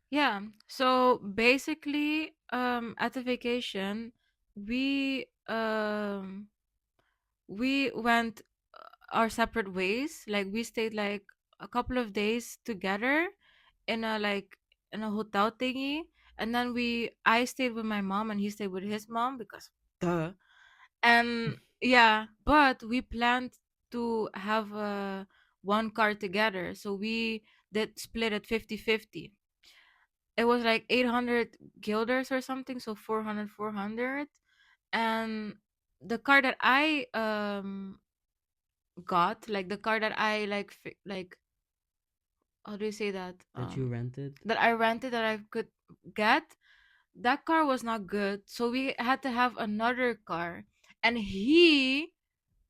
Yeah. So basically, at the vacation, we we went our separate ways. Like we stayed like a couple of days together in a like in a hotel thingy, and then I stayed with my mom and he stayed with his mom because duh. And yeah, but we planned to have one car together, so we did split it 50-50. It was like 800 guilders or something, so 400. And the car that I got, like the car that I like, how do you say that, That you rented? that I rented, that I could get, that car was not good, so we had to have another car. And he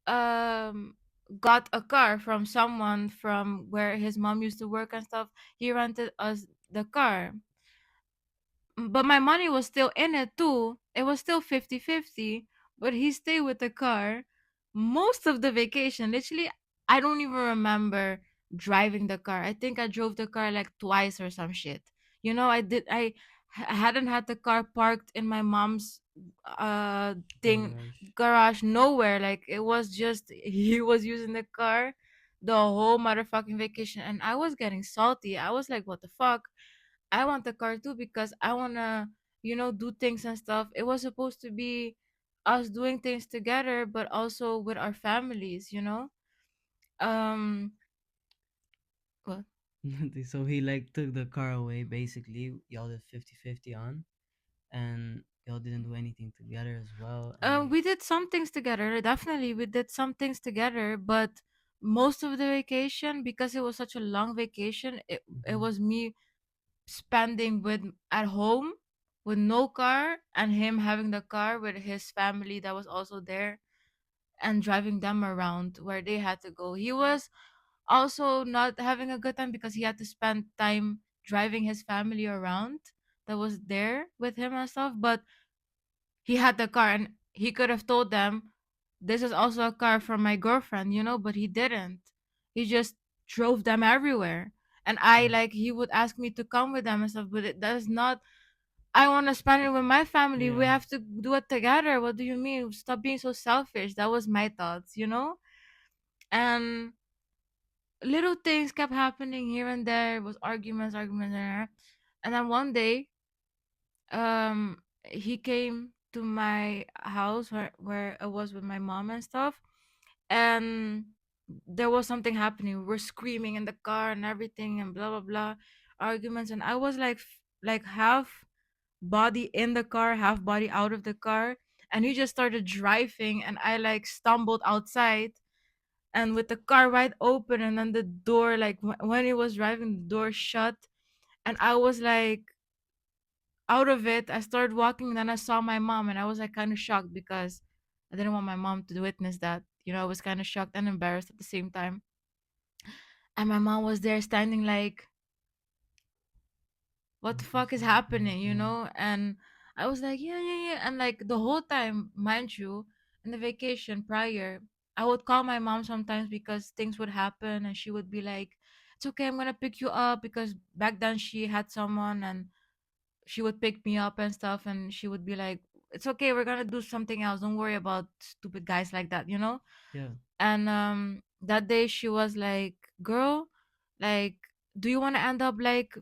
um got a car from someone from where his mom used to work and stuff. He rented us the car, but my money was still in it too. It was still 50-50, but he stayed with the car most of the vacation. Literally, I don't even remember driving the car. I think I drove the car like twice or some shit. I hadn't had the car parked in my mom's thing Garage. garage nowhere. Like it was just he was using the car the whole motherfucking vacation, and I was getting salty. I was like, what the fuck? I want the car too because I wanna, do things and stuff. It was supposed to be us doing things together, but also with our families. Um, what? So he like took the car away basically. Y'all did 50-50 on, and y'all didn't do anything together as well. And We did some things together. Definitely, we did some things together, but most of the vacation, because it was such a long vacation, it mhm. was me spending with at home with no car, and him having the car with his family that was also there, and driving them around where they had to go. He was also not having a good time because he had to spend time driving his family around that was there with him and stuff. But he had the car, and he could have told them, this is also a car from my girlfriend, but he didn't. He just drove them everywhere. And I, Yeah, like, he would ask me to come with them and stuff, but that is not, I want to spend it with my family. We yeah, have to do it together. What do you mean? Stop being so selfish. That was my thoughts. And little things kept happening here and there. It was arguments, and then one day, he came to my house where I was with my mom and stuff, and there was something happening. We were screaming in the car and everything, and blah blah blah, arguments, and I was like half body in the car, half body out of the car, and he just started driving, and I like stumbled outside, and with the car wide open, and then the door, like when he was driving, the door shut, and I was like out of it. I started walking, and then I saw my mom, and I was like kind of shocked because I didn't want my mom to witness that. I was kind of shocked and embarrassed at the same time. And my mom was there standing like, what the what is fuck is happening? happening, Yeah, and I was like, yeah, yeah, yeah. And like the whole time, mind you, in the vacation prior, I would call my mom sometimes because things would happen, and she would be like, it's okay, I'm gonna pick you up, because back then she had someone, and she would pick me up and stuff, and she would be like, it's okay, we're gonna do something else, don't worry about stupid guys like that. yeah. And that day she was like, girl, like, do you want to end up like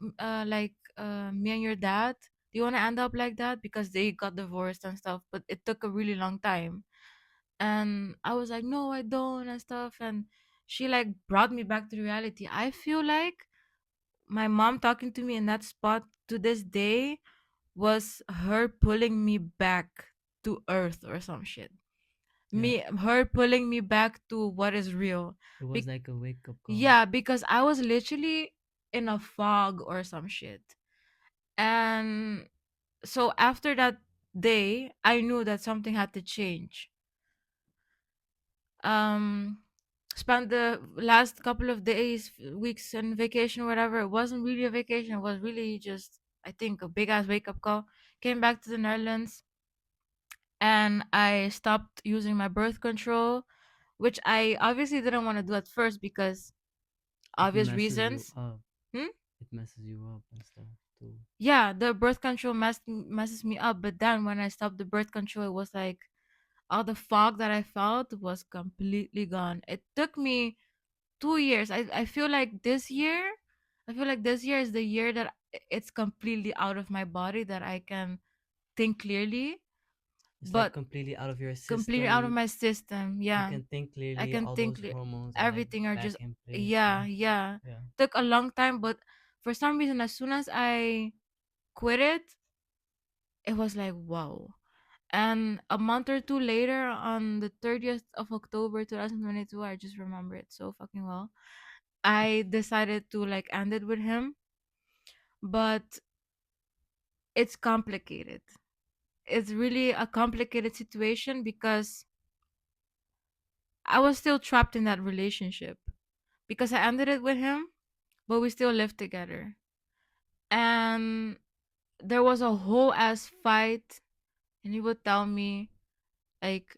me and your dad? Do you want to end up like that? Because they got divorced and stuff, but it took a really long time. And I was like, no, I don't, and stuff. And she like brought me back to reality. I feel like my mom talking to me in that spot to this day was her pulling me back to earth or some shit. Yeah, Her pulling me back to what is real. it was like a wake up call. Yeah, because I was literally in a fog or some shit. And so after that day, I knew that something had to change. Um Spent the last couple of days, weeks in vacation, whatever. It wasn't really a vacation, it was really just, I think, a big ass wake up call. Came back to the Netherlands, and I stopped using my birth control, which I obviously didn't want to do at first because If it obvious messes you reasons. up, Hmm? it messes you up and stuff too. Yeah, the birth control messes me up, but then when I stopped the birth control, it was like all the fog that I felt was completely gone. It took me 2 years. I feel like this year, I feel like this year is the year that it's completely out of my body, that I can think clearly, It's like but completely out of your completely out of system. my system. You Yeah, can think I clearly. can All think those hormones are like everything are back just, in place. yeah, Yeah, yeah. yeah. Took a long time, but for some reason, as soon as I quit it, it was like wow. And a month or two later, on the 30th of October 2022, I just remember it so fucking well. I decided to like end it with him, but it's complicated. It's really a complicated situation because I was still trapped in that relationship because I ended it with him, but we still lived together. And there was a whole ass fight, and he would tell me, like,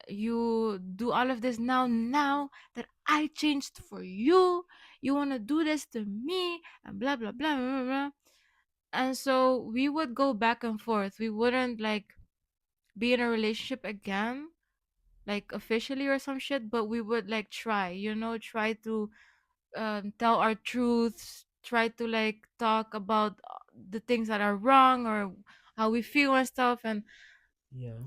you do all of this now that I changed for you. You want to do this to me, and blah, blah, blah, blah, blah, blah. And so we would go back and forth. We wouldn't like be in a relationship again, like officially or some shit, but we would like try, try to tell our truths, try to like talk about the things that are wrong or how we feel and stuff. And Yeah.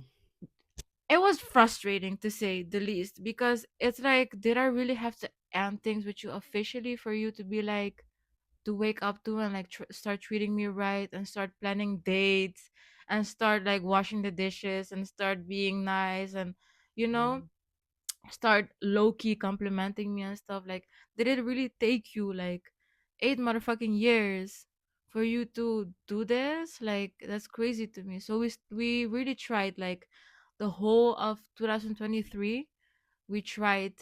it was frustrating to say the least because it's like, did I really have to end things with you officially for you to be like, to wake up to and like start treating me right and start planning dates and start like washing the dishes and start being nice and you know Mm. start low-key complimenting me and stuff? Like, did it really take you like 8 motherfucking years for you to do this? Like, that's crazy to me. So we really tried like the whole of 2023. We tried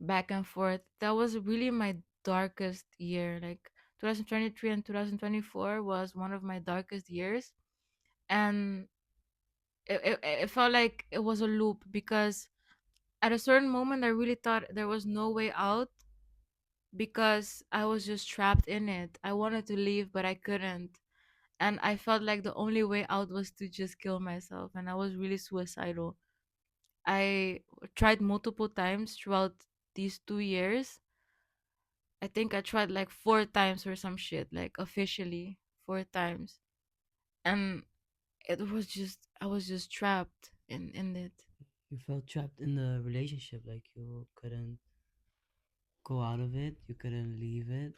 back and forth. That was really my darkest year. Like 2023 and 2024 was one of my darkest years. And it felt like it was a loop because at a certain moment I really thought there was no way out because I was just trapped in it. I wanted to leave but I couldn't. And I felt like the only way out was to just kill myself, and I was really suicidal. I tried multiple times throughout these 2 years. I think I tried like 4 times or some shit, like officially 4 times. And it was just, I was just trapped in it. You felt trapped in the relationship, like you couldn't go out of it, you couldn't leave it.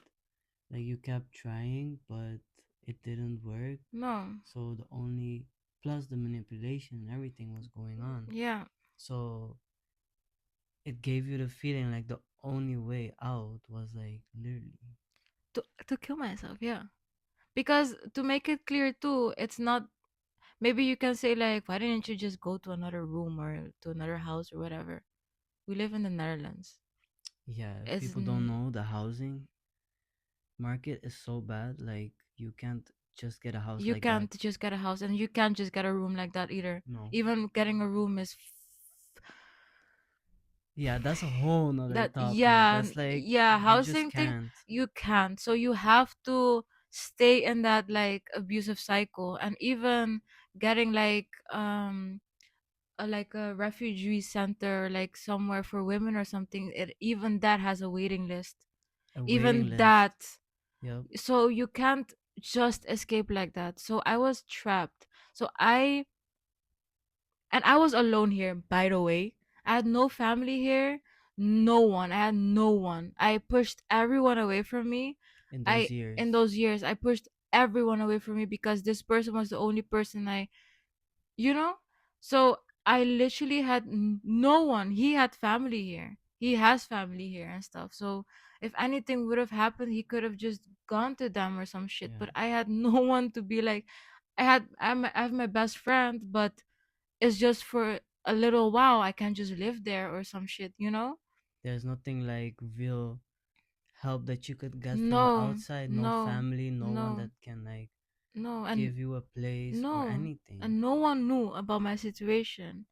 Like you kept trying, but it didn't work. No. So the only plus the manipulation and everything was going on. Yeah. So it gave you the feeling like the only way out was like literally. To kill myself, yeah. Because to make it clear too, it's not, maybe you can say like, why didn't you just go to another room or to another house or whatever? We live in the Netherlands. Yeah, if It's people don't know, the housing market is so bad. Like you can't just get a house You like that. can't just get a house, and you can't just get a room like that either. No. Even getting a room is Yeah, that's a whole nother that, topic. yeah, That's like yeah, you just housing thing. can't. You can't, so you have to stay in that like abusive cycle. And even getting like a refugee center, like somewhere for women or something, it, even that has a waiting list, A waiting even list. that. Yep. So you can't just escape like that. So I was trapped. So I was alone here, by the way. I had no family here, no one. I had no one. I pushed everyone away from me. In those I years. In those years, I pushed everyone away from me because this person was the only person you know? So I literally had no one. He had family here. He has family here and stuff. So if anything would have happened, he could have just gone to them or some shit. Yeah. But I had no one to be like, I have my best friend, but it's just for a little while. I can't just live there or some shit? There's nothing like real help that you could get from the No, outside. No no, family, no one no, that can like no, and give you a place or no, anything. and no one knew about my situation.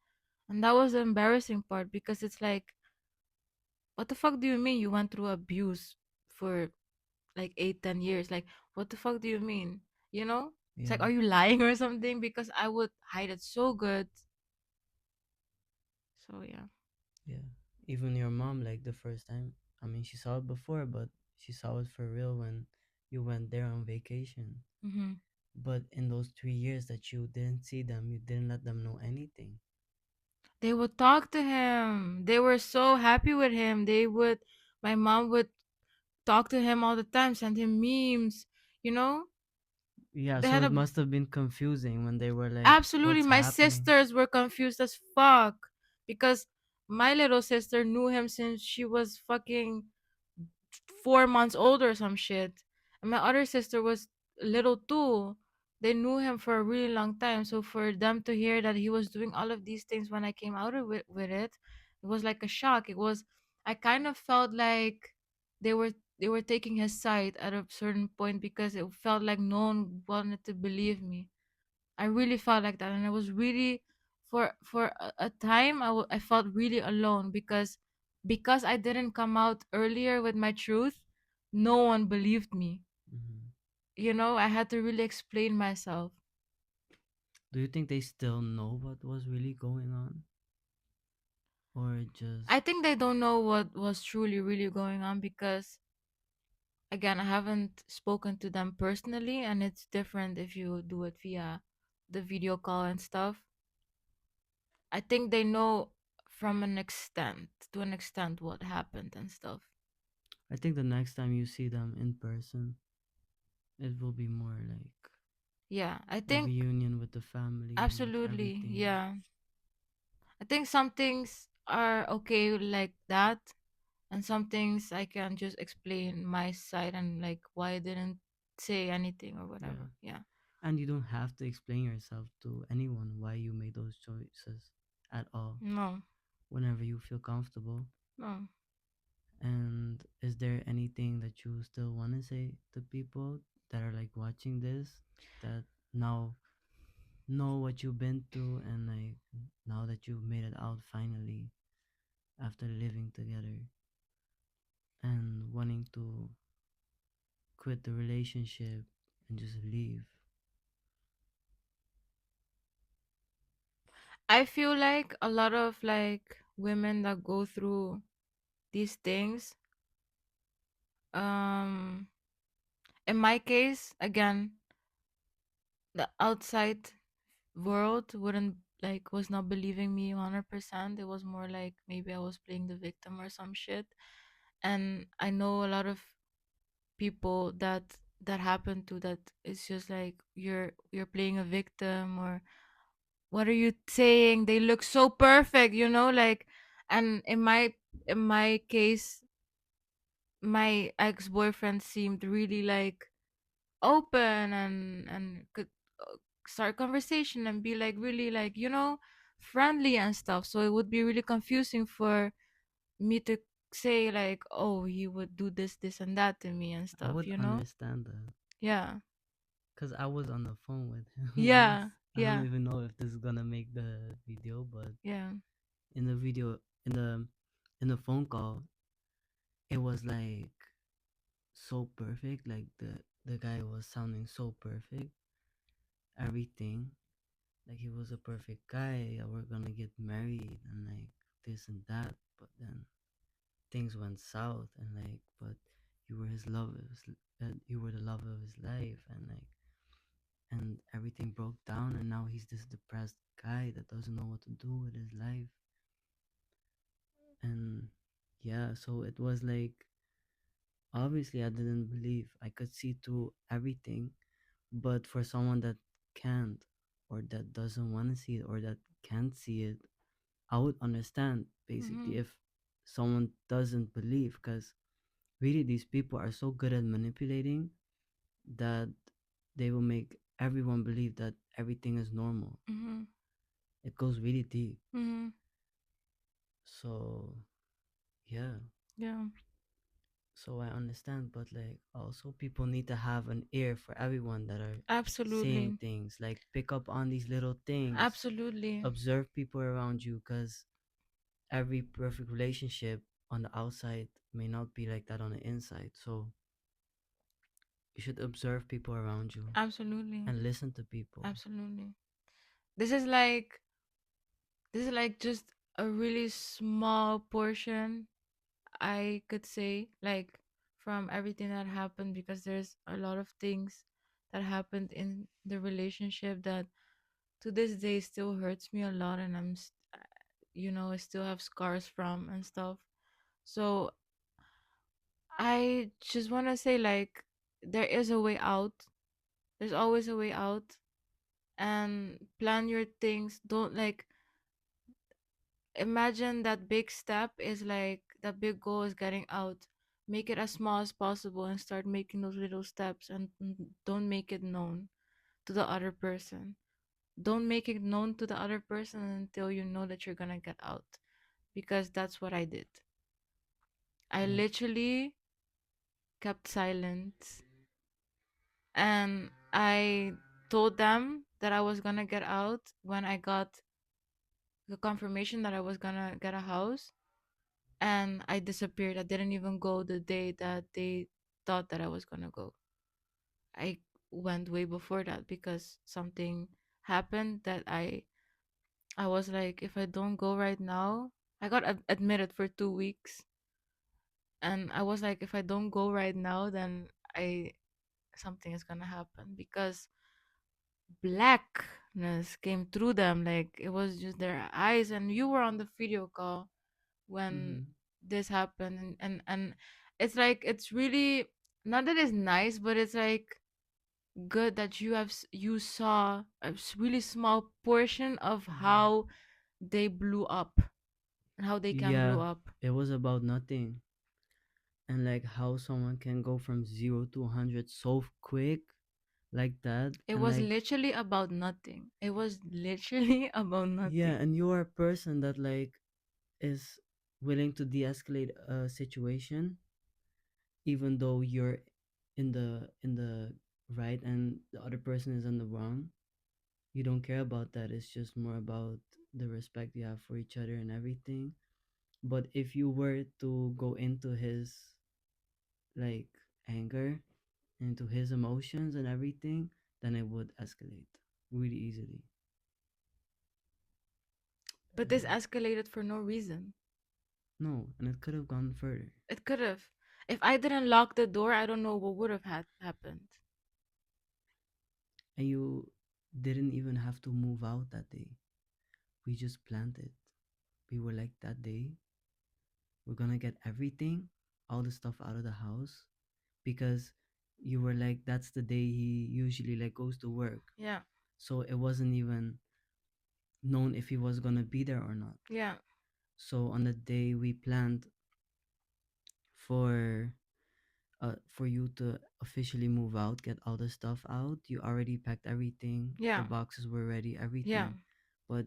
And that was the embarrassing part because it's like, what the fuck do you mean you went through abuse for like 8, 10 years. Like, what the fuck do you mean? You know? It's like, Yeah, are you lying or something? Because I would hide it so good. So yeah. yeah. Even your mom, like the first time, I mean, she saw it before, but she saw it for real when you went there on vacation. Hmm. But in those 3 years that you didn't see them, you didn't let them know anything. They would talk to him. They were so happy with him. My mom would talk to him all the time, send him memes, you know? Yeah, They so had it a must have been confusing when they were like, Absolutely, "What's my happening?" sisters were confused as fuck because my little sister knew him since she was fucking 4 months old or some shit. And my other sister was little too. They knew him for a really long time. So for them to hear that he was doing all of these things when I came out of it, it was like a shock. I kind of felt like they were they were taking his side at a certain point because it felt like no one wanted to believe me. I really felt like that, and I was really for a time I felt really alone because I didn't come out earlier with my truth. No one believed me. Hmm. I had to really explain myself. Do you think they still know what was really going on, or just? I think they don't know what was truly really going on because again, I haven't spoken to them personally, and it's different if you do it via the video call and stuff. I think they know from to an extent what happened and stuff. I think the next time you see them in person, it will be more like Yeah, I a think reunion with the family and like absolutely. everything. Yeah. I think some things are okay like that, and some things I can just explain my side and like why I didn't say anything or Yeah. whatever. Yeah. And you don't have to explain yourself to anyone why you made those choices at all No, whenever you feel comfortable. no. And is there anything that you still want to say to people that are like watching this, that now know what you've been through, and like now that you've made it out finally after living together and wanting to quit the relationship and just leave? I feel like a lot of like women that go through these things, um, in my case, again, the outside world wouldn't like was not believing me 100%. It was more like maybe I was playing the victim or some shit. And I know a lot of people that happened to, that it's just like you're playing a victim, or what are you saying, they look so perfect, like. And in my case, my ex-boyfriend seemed really like open and could start conversation and be like really like friendly and stuff, so it would be really confusing for me to say like, oh, he would do this and that to me and I stuff, would understand that yeah, because I was on the phone with him once. yeah, I don't yeah, even know if this is gonna make the video, but yeah. in the video, in the in the phone call, it was like so perfect. Like the guy was sounding so perfect. Everything, like he was a perfect guy. We're gonna get married and like this and that. But then things went south, and like, but you were his love. You were the love of his life, and like, and everything broke down, and now he's this depressed guy that doesn't know what to do with his life. And yeah, so it was like, obviously I didn't believe. I could see through everything, but for someone that can't, or that doesn't want to see it, or that can't see it, I would understand basically Mhm. if someone doesn't believe, because really these people are so good at manipulating that they will make everyone believe that everything is normal. Mhm. It goes really deep. Mhm. So yeah, Yeah. so I understand, but like also people need to have an ear for everyone that are saying Absolutely. things, like pick up on these little things, Absolutely. observe people around you, because every perfect relationship on the outside may not be like that on the inside. So You should observe people around you Absolutely. and listen to people. Absolutely. This is like this is like just a really small portion, I could say, like, from everything that happened, because there's a lot of things that happened in the relationship that to this day still hurts me a lot, and I still have scars from and stuff. So I just want to say, like, there is a way out. There's always a way out, and plan your things. Don't, like, imagine that big step is like that big goal is getting out. Make it as small as possible and start making those little steps, and don't make it known to the other person. Don't make it known to the other person until you know that you're gonna get out, because that's what I did. I Yeah. literally kept silent, and I told them that I was gonna get out when I got the confirmation that I was gonna get a house, and I disappeared. I didn't even go the day that they thought that I was gonna go. I went way before that because something happened that I was like, if I don't go right now, I got admitted for 2 weeks, and I was like, if I don't go right now, then I something is gonna happen, because blackness came through them, like it was just their eyes, and you were on the video call when Mm-hmm. this happened, and it's like, it's really, not that it's nice, but it's like good that you saw a really small portion of how they blew up and how they can Yeah, blow up. it was about nothing. And like how someone can go from 0 to 100 so quick like that. It And was like, literally about nothing. It was literally about yeah, nothing. and you are a person that like is willing to de-escalate a situation even though you're in the right and the other person is in the wrong. You don't care about that. It's just more about the respect you have for each other and everything. But if you were to go into his like anger, into his emotions and everything, then it would escalate really easily. But this escalated for no reason. No, and it could have gone further. It could have. If I didn't lock the door, I don't know what would have happened. And you didn't even have to move out that day. We just planned it. We were like, that day we're gonna get everything, all the stuff out of the house, because you were like, that's the day he usually like goes to work. Yeah. So it wasn't even known if he was gonna be there or not. Yeah. So on the day we planned for for you to officially move out, get all the stuff out, you already packed everything, the Yeah. boxes were ready, Yeah. everything. But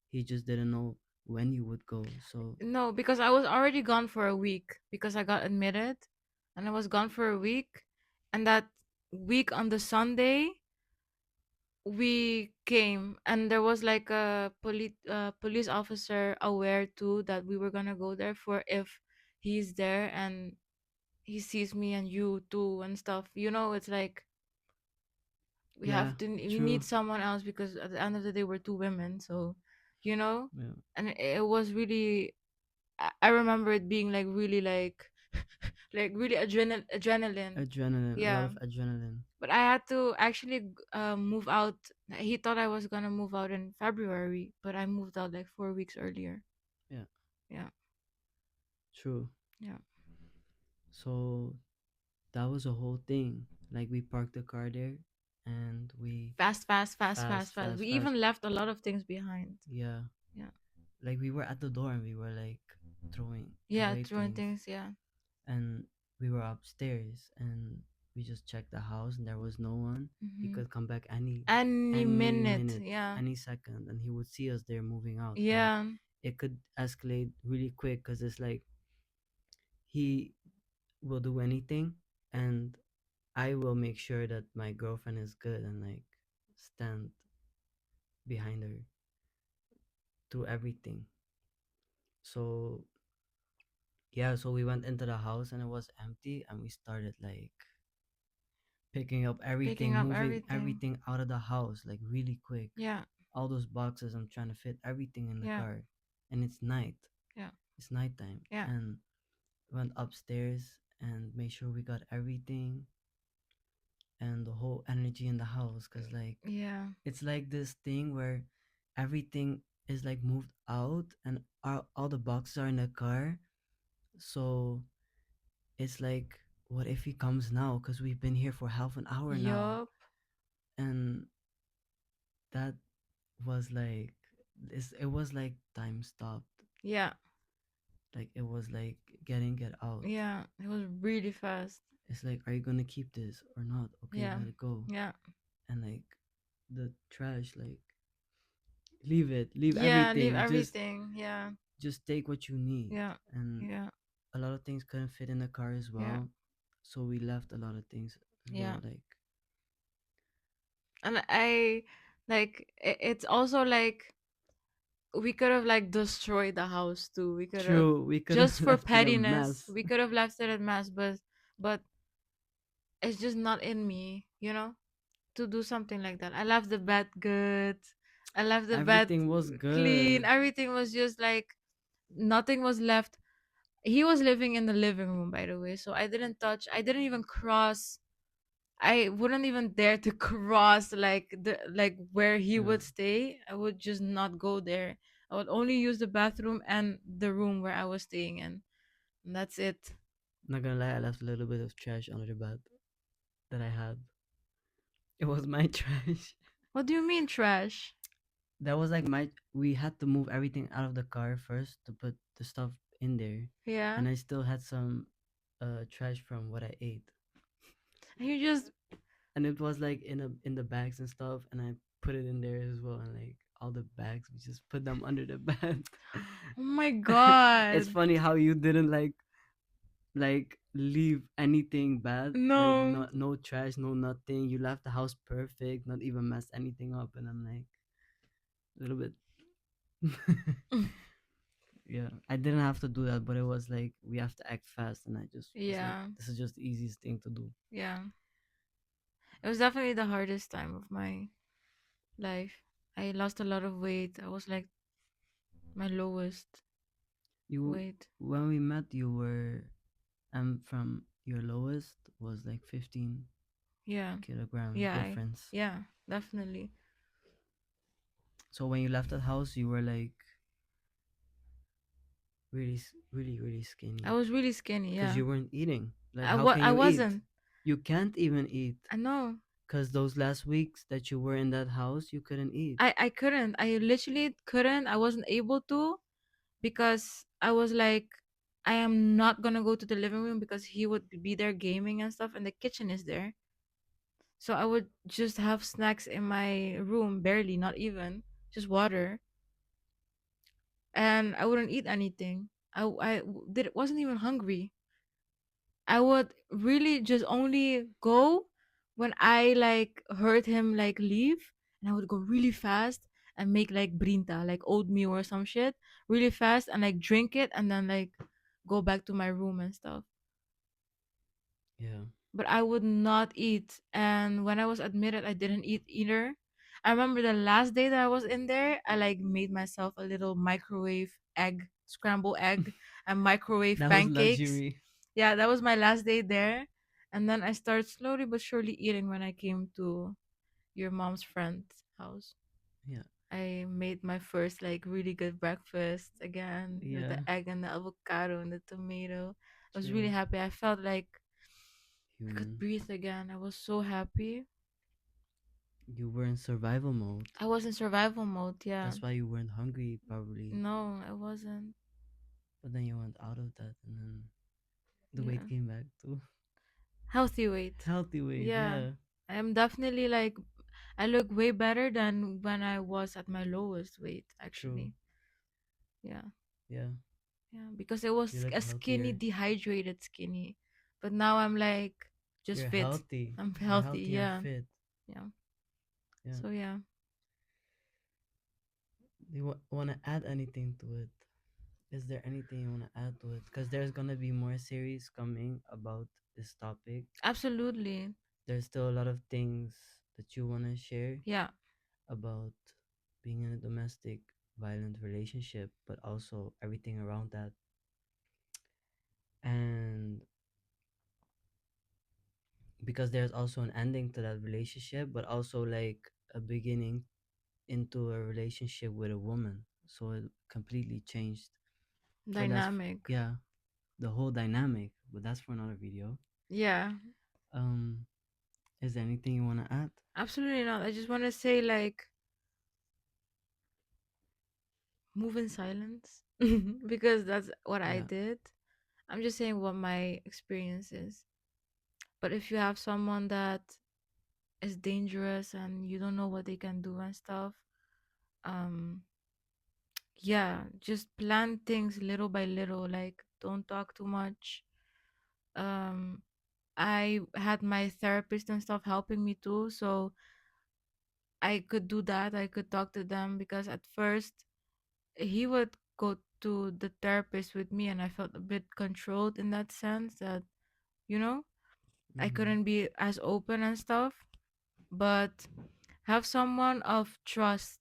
he just didn't know when you would go. So No, because I was already gone for a week because I got admitted, and I was gone for a week. And that week on the Sunday, we came, and there was like a police officer aware too that we were gonna go there, for if he's there and he sees me and you too and stuff. It's like yeah, we true. need someone else, because at the end of the day we're two women, so you know Yeah. and it was really, I remember it being like really, like like really adrenaline. Adrenaline, a lot Yeah. of adrenaline. But I had to actually move out. He thought I was gonna move out in February, but I moved out like 4 weeks earlier. Yeah, Yeah. true. Yeah. So that was a whole thing. Like we parked the car there and we Fast, fast, fast, fast, fast, fast. fast, We fast. even left a lot of things behind. Yeah. Yeah. Like we were at the door and we were like throwing Yeah, away throwing things. things. Yeah. And we were upstairs and we just checked the house and there was no one. He Hmm. could come back Any any minute. minute, Yeah. any second, and he would see us there moving out. And Yeah. it could escalate really quick because it's like he will do anything and I will make sure that my girlfriend is good and like stand behind her through everything. So yeah, so we went into the house and it was empty and we started like picking up Picking everything, up moving everything. everything out of the house like really quick. Yeah. All those boxes, I'm trying to fit everything in the Yeah. car, and it's night. Yeah. It's nighttime, Yeah. and went upstairs and made sure we got everything and the whole energy in the house. Cause like Yeah. it's like this thing where everything is like moved out and all the boxes are in the car. So it's like, what if he comes now? Cause we've been here for half an hour now, Yup. and that was like it was like time stopped. Yeah. Like it was like get out. Yeah. It was really fast. It's like, are you gonna keep this or not? Okay, Yeah. let it go. Yeah. And like the trash, like leave it, leave Yeah. Leave everything. everything. Yeah. Just take what you need. Yeah. And Yeah. a lot of things couldn't fit in the car as Yeah. well, so we left a lot of things as Yeah. well. Like And I like it's also like we could have like destroyed the house too. We could have true, we could have just for left it a pettiness. mess. We could have left it at mass, but it's just not in me, to do something like that. I left the bed good. I left the bed Everything was clean. good. Everything was just like nothing was left. He was living in the living room, by the way, so I didn't touch. I didn't even cross. I wouldn't even dare to cross like where he Yeah, would stay. I would just not go there. I would only use the bathroom and the room where I was staying in. And that's it. not gonna lie, I left a little bit of trash under the bed that I had. It was my trash. What do you mean trash? That was like my, we had to move everything out of the car first to put the stuff in there, Yeah. and I still had some trash from what I ate, And you just and it was like in the bags and stuff, and I put it in there as well, and like all the bags we just put them under the bed. oh my It's god. funny how you didn't like leave anything bad, like No. no trash, no nothing. You left the house perfect, not even messed anything up, and I'm like a little bit. Yeah, I didn't have to do that, but it was like we have to act fast, and I just was like, Yeah. this is just the easiest thing to do. Yeah. It was definitely the hardest time of my life. I lost a lot of weight. I was like my lowest You, weight. when we met, you were, from your lowest was like 15 Yeah. kilogram Yeah. difference. Yeah, definitely. So when you left that house, you were like really I skinny was really skinny, because yeah. you weren't eating. Like, I how wa- can I you eat? wasn't. You can't even eat I know. because those last weeks that you were in that house, you couldn't eat. I couldn't. I literally couldn't. I wasn't able to because I was like I am not going to go to the living room because he would be there gaming and stuff and the kitchen is there. So I would just have snacks in my room, barely, not even, just water, and I wouldn't eat anything. Wasn't even hungry. I would really just only go when I like heard him like leave, and I would go really fast and make like brinta, like oatmeal or some shit, really fast and like drink it and then like go back to my room and stuff. Yeah, But I would not eat. And when I was admitted, I didn't eat either. I remember the last day that I was in there, I like made myself a little microwave egg, scrambled egg, and microwave that was pancakes. luxury. Yeah, that was my last day there. And then I started slowly but surely eating when I came to your mom's friend's house. Yeah, I made my first like really good breakfast again with the yeah, egg and the avocado and the tomato. I was really true. happy. I felt like I could Human. breathe again. I was so happy. You were in survival mode. I was in survival mode, yeah. That's why you weren't hungry, probably. No, I wasn't. But then you went out of that, and then the weight Yeah. came back to Healthy weight. healthy weight. Yeah. Yeah, I am definitely like I look way better than when I was at my lowest weight true. actually. Yeah. Yeah, Yeah, because it you was look a skinny, healthier. dehydrated skinny. But now I'm like just You're fit. healthy. I'm You're healthy, healthy and yeah. fit. Yeah. Yeah. So yeah. Do you want to add anything to it? Is there anything you want to add to it? Because there's gonna be more series coming about this topic. Absolutely. there's still a lot of things that you want to share Yeah, about being in a domestic violent relationship, but also everything around that. And because there's also an ending to that relationship, but also like a beginning into a relationship with a woman. So it completely changed. So that's, dynamic. yeah, the whole dynamic. But that's for another video. Yeah, Um, is there anything you want to add? absolutely not. I just want to say, like, move in silence because that's what I Yeah. did. I'm just saying what my experience is. But if you have someone that is dangerous and you don't know what they can do and stuff, um, yeah, just plan things little by little. Like, don't talk too much. Um, I had my therapist and stuff helping me too, so I could do that. I could talk to them because at first he would go to the therapist with me, and I felt a bit controlled in that sense that, you know, I Mm-hmm. couldn't be as open and stuff. But have someone of trust,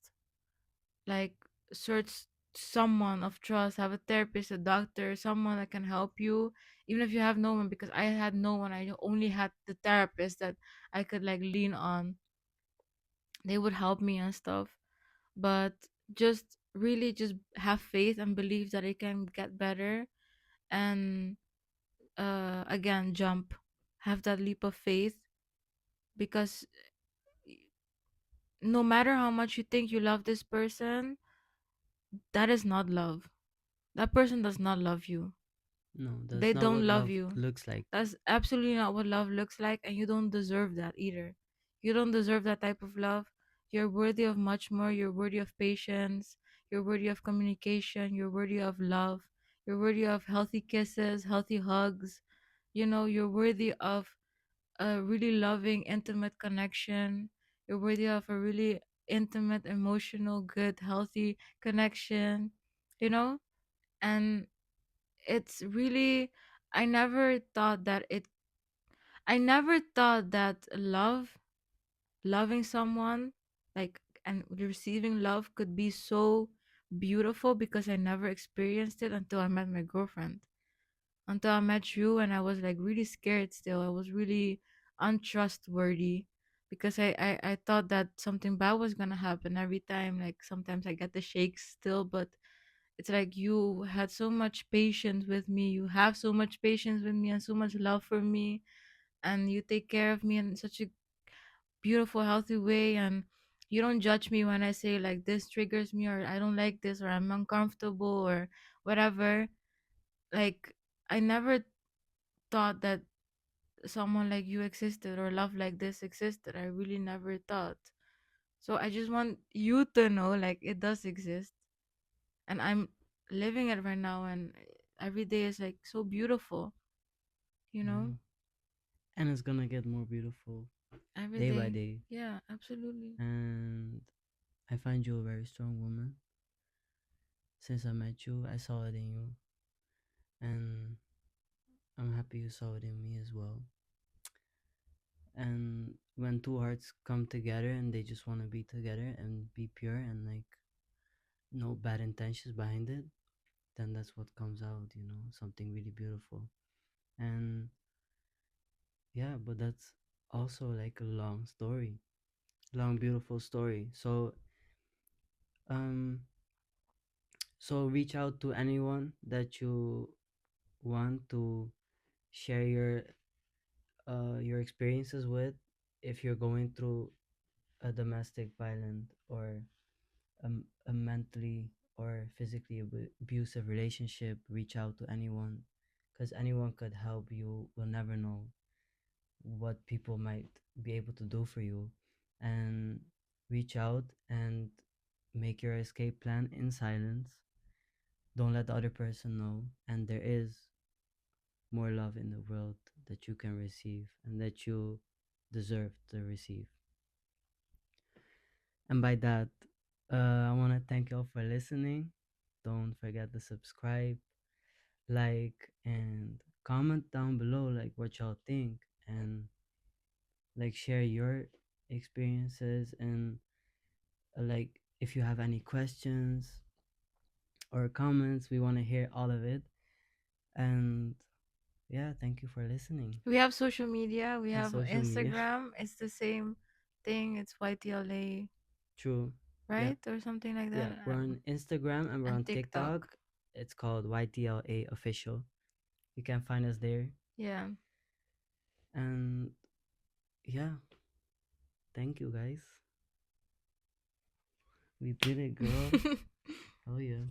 like, search someone of trust, have a therapist, a doctor, someone that can help you, even if you have no one, because I had no one. I only had the therapist that I could like lean on. They would help me and stuff. But just really just have faith and believe that it can get better. And again, jump, have that leap of faith, because no matter how much you think you love this person, that is not love. That person does not love you. No, that's They not don't what love love you. looks like. That's absolutely not what love looks like, and you don't deserve that either. You don't deserve that type of love. You're worthy of much more. You're worthy of patience. You're worthy of communication. You're worthy of love. You're worthy of healthy kisses, healthy hugs. You know, you're worthy of a really loving, intimate connection. You're worthy of a really intimate, emotional, good, healthy connection, you know? And it's really, I never thought that I never thought that loving someone, like, and receiving love could be so beautiful, because I never experienced it until I met my girlfriend. Until I met you, and I was like really scared still. I was really untrustworthy because I thought that something bad was gonna happen every time. Like, sometimes I get the shakes still, but it's like you had so much patience with me. You have so much patience with me and so much love for me, and you take care of me in such a beautiful, healthy way. And you don't judge me when I say like this triggers me, or I don't like this, or I'm uncomfortable, or whatever. Like, I never thought that someone like you existed, or love like this existed. I really never thought. So I just want you to know, like, it does exist, and I'm living it right now, and every day is like so beautiful, you know? Mm-hmm. And it's gonna get more beautiful Every day by day. day. Yeah, absolutely. And I find you a very strong woman. Since I met you, I saw it in you, and I'm happy you saw it in me as well. And when two hearts come together and they just want to be together and be pure and like no bad intentions behind it, then that's what comes out, something really beautiful. And yeah, but that's also like a long story, long beautiful story. Um so reach out to anyone that you want to share your experiences with. If you're going through a domestic violent or a mentally or physically abusive relationship, reach out to anyone, because anyone could help. You will never know what people might be able to do for you. And reach out and make your escape plan in silence. Don't let the other person know. And there is more love in the world that you can receive and that you deserve to receive. And by that, I want to thank y'all for listening. Don't forget to subscribe, like, and comment down below like what y'all think. And like share your experiences, and like if you have any questions or comments, we want to hear all of it. And yeah, thank you for listening. We have social media. We And have social media. Instagram. It's the same thing. It's YTLA, True. Yep. right? Or something like that. Yeah, we're on Instagram and we're And on TikTok. TikTok. It's called YTLA official. You can find us there. Yeah. And yeah, thank you guys. We did it, girl. Oh yeah.